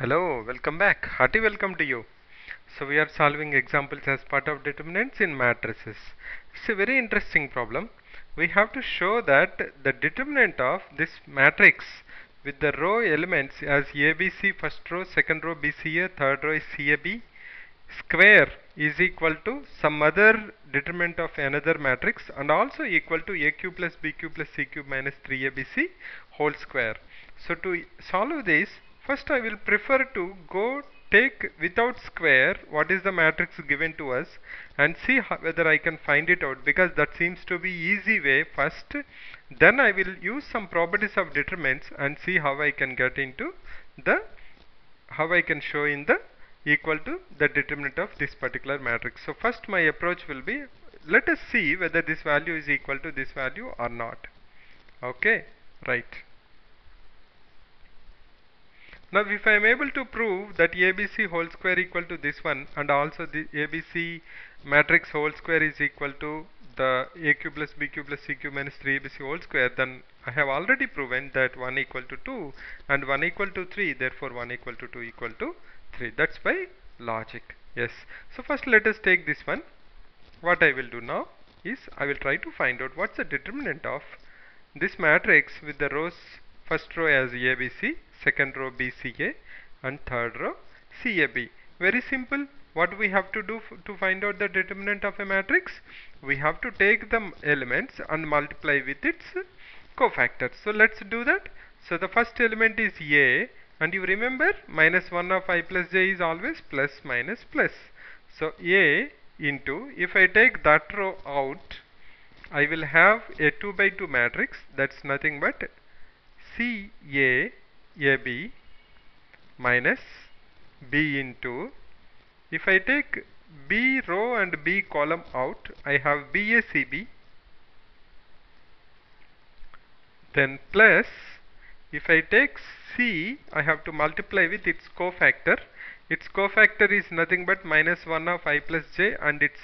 Hello, welcome back. Hearty welcome to you. So we are solving examples as part of determinants in matrices. It's a very interesting problem. We have to show that the determinant of this matrix with the row elements as ABC first row, second row BCA, third row is CAB square is equal to some other determinant of another matrix and also equal to AQ plus BQ plus CQ minus 3ABC whole square. So to solve this, first I will prefer to go take without square what is the matrix given to us and see whether I can find it out, because that seems to be easy way first. Then I will use some properties of determinants and see how I can get into the how I can show in the equal to the determinant of this particular matrix. So first my approach will be, let us see whether this value is equal to this value or not. Okay, right. Now if I am able to prove that ABC whole square equal to this one and also the ABC matrix whole square is equal to the AQ plus BQ plus CQ minus 3ABC whole square, then I have already proven that 1 equal to 2 and 1 equal to 3, therefore 1 equal to 2 equal to 3. That's by logic. Yes. So first let us take this one. What I will do now is I will try to find out what's the determinant of this matrix with the rows first row as ABC, second row BCA and third row CAB. Very simple. What we have to do to find out the determinant of a matrix? We have to take the elements and multiply with its cofactors. So let's do that. So the first element is A, and you remember minus 1 of I plus j is always plus minus plus. So A into, if I take that row out, I will have a 2 by 2 matrix, that's nothing but CA AB minus B into, if I take B row and B column out, I have BACB, then plus, if I take C, I have to multiply with its cofactor. Its cofactor is nothing but minus 1 of I plus j and its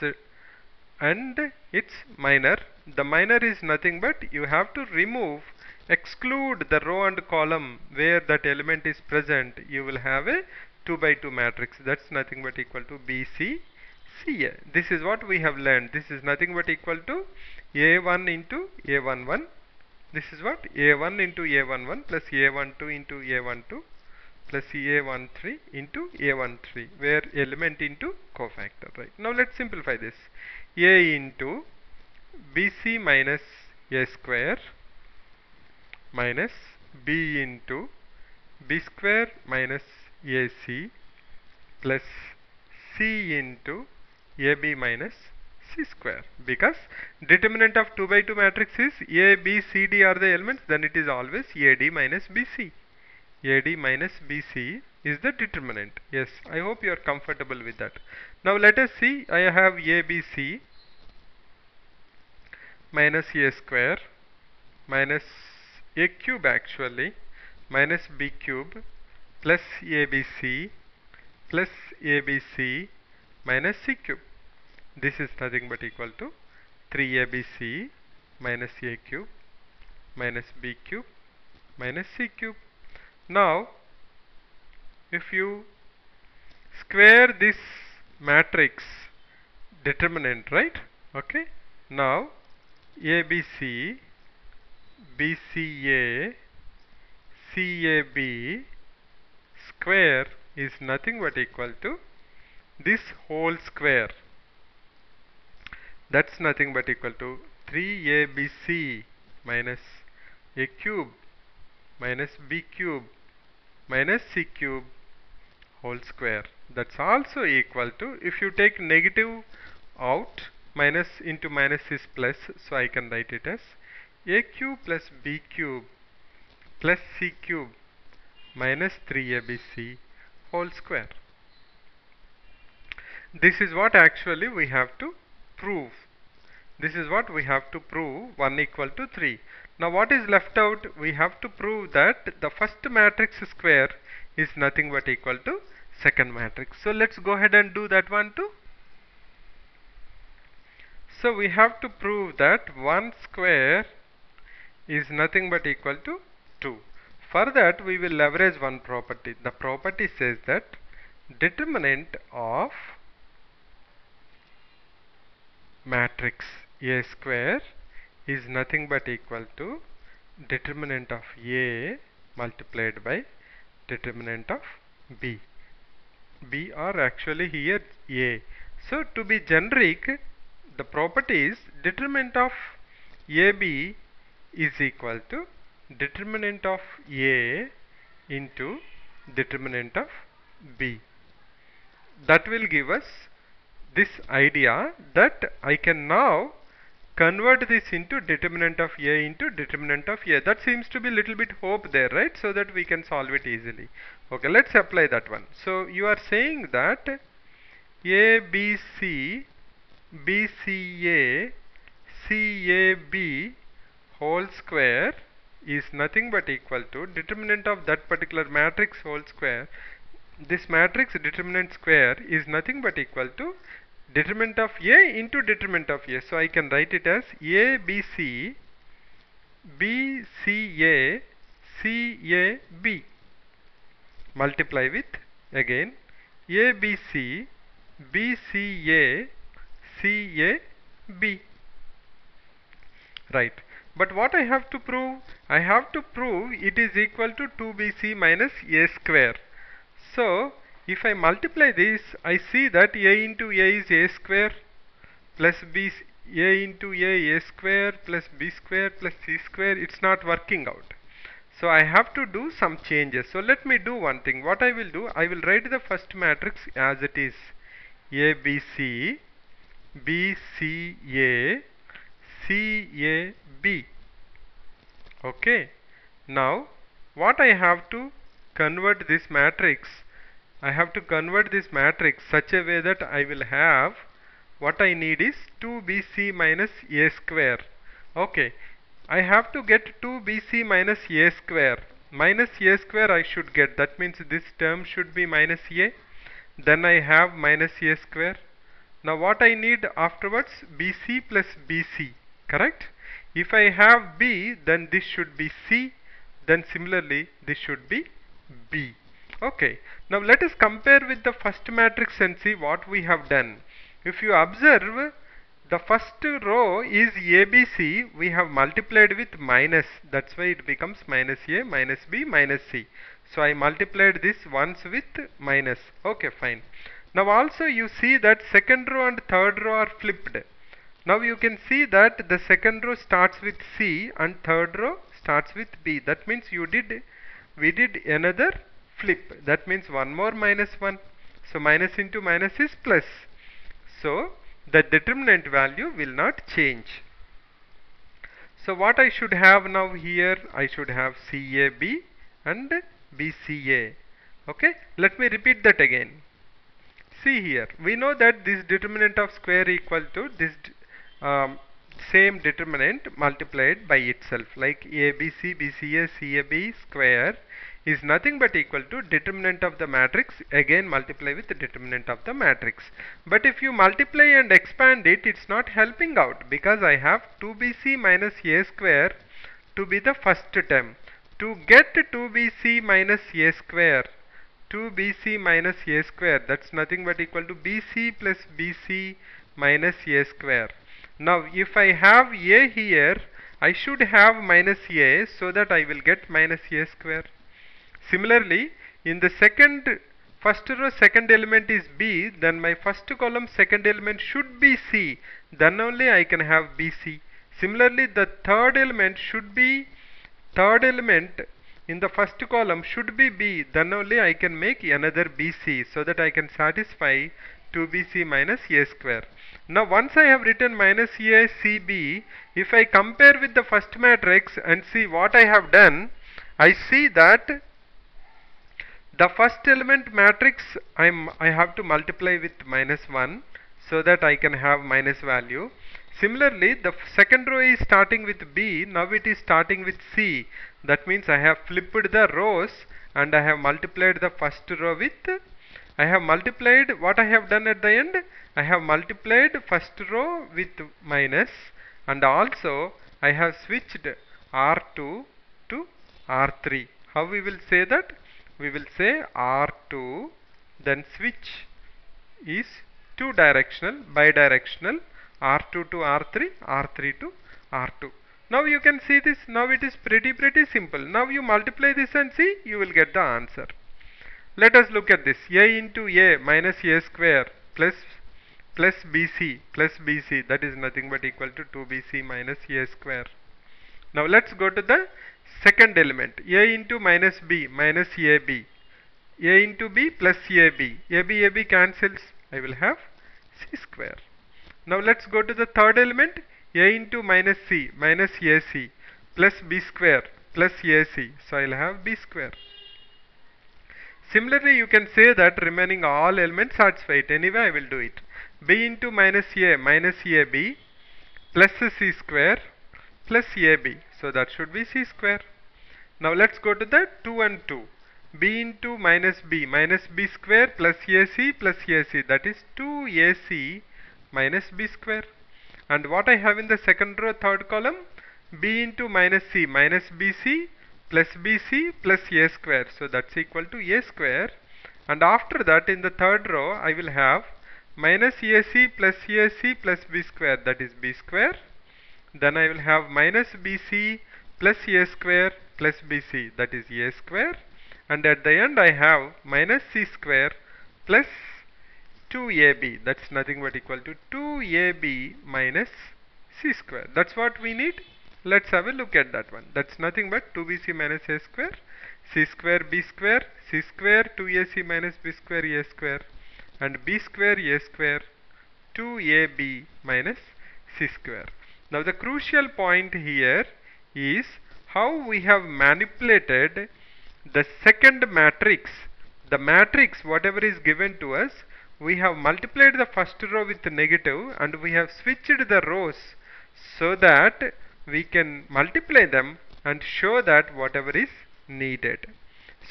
minor. The minor is nothing but you have to exclude the row and column where that element is present. You will have a 2 by 2 matrix. That's nothing but equal to BC CA. This is what we have learned. This is nothing but equal to A1 into A11. This is what A1 into A11 plus A12 into A12 plus A13 into A13, where element into cofactor, right? Now let's simplify this. A into BC minus A square minus B into B square minus AC plus C into AB minus C square, because determinant of 2 by 2 matrix is A, B, C, D are the elements, then it is always AD minus BC. AD minus BC is the determinant. Yes, I hope you are comfortable with that. Now let us see, I have ABC minus A square minus A cube actually minus B cube plus ABC plus ABC minus C cube. This is nothing but equal to 3ABC minus A cube minus B cube minus C cube. Now if you square this matrix determinant, right? Okay. Now ABC, BCA, CAB square is nothing but equal to this whole square. That's nothing but equal to 3ABC minus A cube minus B cube minus C cube whole square. That's also equal to, if you take negative out, minus into minus is plus, so I can write it as A cube plus B cube plus C cube minus 3ABC whole square. This is what actually we have to prove. This is what we have to prove, 1 equal to 3. Now what is left out? We have to prove that the first matrix square is nothing but equal to second matrix. So let's go ahead and do that one too. So we have to prove that 1 square is nothing but equal to 2. for that we will leverage one property. The property says that determinant of matrix A square is nothing but equal to determinant of A multiplied by determinant of B. B are actually here A. So to be generic, the property is determinant of AB is equal to determinant of A into determinant of B. That will give us this idea that I can now convert this into determinant of A into determinant of A. That seems to be a little bit hope there, right? So that we can solve it easily. Okay, let's apply that one. So you are saying that ABC, BCA, CAB whole square is nothing but equal to determinant of that particular matrix whole square. This matrix determinant square is nothing but equal to determinant of A into determinant of A. So I can write it as ABC, BCA, CAB. Multiply with again ABC, BCA, CAB. Right. But what I have to prove? I have to prove it is equal to 2BC minus A square. So if I multiply this, I see that A into A is A square plus B, A into A square plus B square plus C square. It's not working out. So I have to do some changes. So let me do one thing. What I will do, I will write the first matrix as it is. ABC, BCA, CAB. Okay. Now what I have to convert this matrix, I have to convert this matrix such a way that I will have what I need is 2BC minus A square. Okay. I have to get 2BC minus A square. Minus A square I should get. That means this term should be minus A. Then I have minus A square. Now what I need afterwards? BC plus BC. Correct? If I have B, then this should be C. Then similarly this should be B. Okay. Now let us compare with the first matrix and see what we have done. If you observe, the first row is ABC. We have multiplied with minus. That's why it becomes minus A, minus B, minus C. So I multiplied this once with minus. Okay, fine. Now also you see that second row and third row are flipped. Now you can see that the second row starts with C and third row starts with B. That means we did another flip. That means one more minus 1. So minus into minus is plus. So the determinant value will not change. So what I should have now here? I should have CAB and BCA. Okay, let me repeat that again. See here, we know that this determinant of square equal to this same determinant multiplied by itself, like ABC, BCA, CAB square is nothing but equal to determinant of the matrix, again multiply with the determinant of the matrix. But if you multiply and expand it, it's not helping out, because I have 2BC minus A square to be the first term. To get 2BC minus A square, 2BC minus A square, that's nothing but equal to BC plus BC minus A square. Now if I have A here, I should have minus A, so that I will get minus A square. Similarly, in the first row second element is B, then my first column second element should be C, then only I can have BC. Similarly, the third element in the first column should be B, then only I can make another BC, so that I can satisfy 2BC minus A square. Now once I have written minus A, CB, if I compare with the first matrix and see what I have done, I see that the first element matrix I have to multiply with minus 1, so that I can have minus value. Similarly, the second row is starting with B, now it is starting with C. That means I have flipped the rows and I have multiplied the first row with, I have multiplied, what I have done at the end, I have multiplied first row with minus, and also I have switched R2 to R3. How we will say that? We will say R2, then switch is two directional, bidirectional, R2 to R3, R3 to R2. Now you can see this. Now it is pretty simple. Now you multiply this and see, you will get the answer. Let us look at this. A into A minus A square plus BC, that is nothing but equal to 2BC minus A square. Now let's go to the second element. A into minus B minus AB. A into B plus AB. AB cancels. I will have C square. Now let's go to the third element. A into minus C minus AC plus B square plus AC. So I'll have B square. Similarly, you can say that remaining all elements satisfied. Anyway, I will do it. B into minus A minus AB plus C square plus AB. So that should be C square. Now let's go to the 2 and 2. B into minus B square plus AC, that is 2AC minus B square. And what I have in the second row, third column, B into minus C minus BC plus BC plus A square. So that's equal to A square. And after that, in the third row, I will have minus AC plus B square, that is B square. Then I will have minus BC plus A square plus BC, that is A square. And at the end I have minus C square plus 2AB, that's nothing but equal to 2AB minus C square. That's what we need. Let's have a look at that one. That's nothing but 2BC minus A square, C square B square, C square 2AC minus B square A square, and B square A square 2AB minus C square. Now the crucial point here is how we have manipulated the second matrix. The matrix whatever is given to us, we have multiplied the first row with the negative and we have switched the rows so that we can multiply them and show that whatever is needed.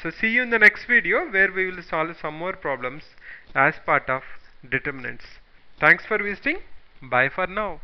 So see you in the next video where we will solve some more problems as part of determinants. Thanks for visiting. Bye for now.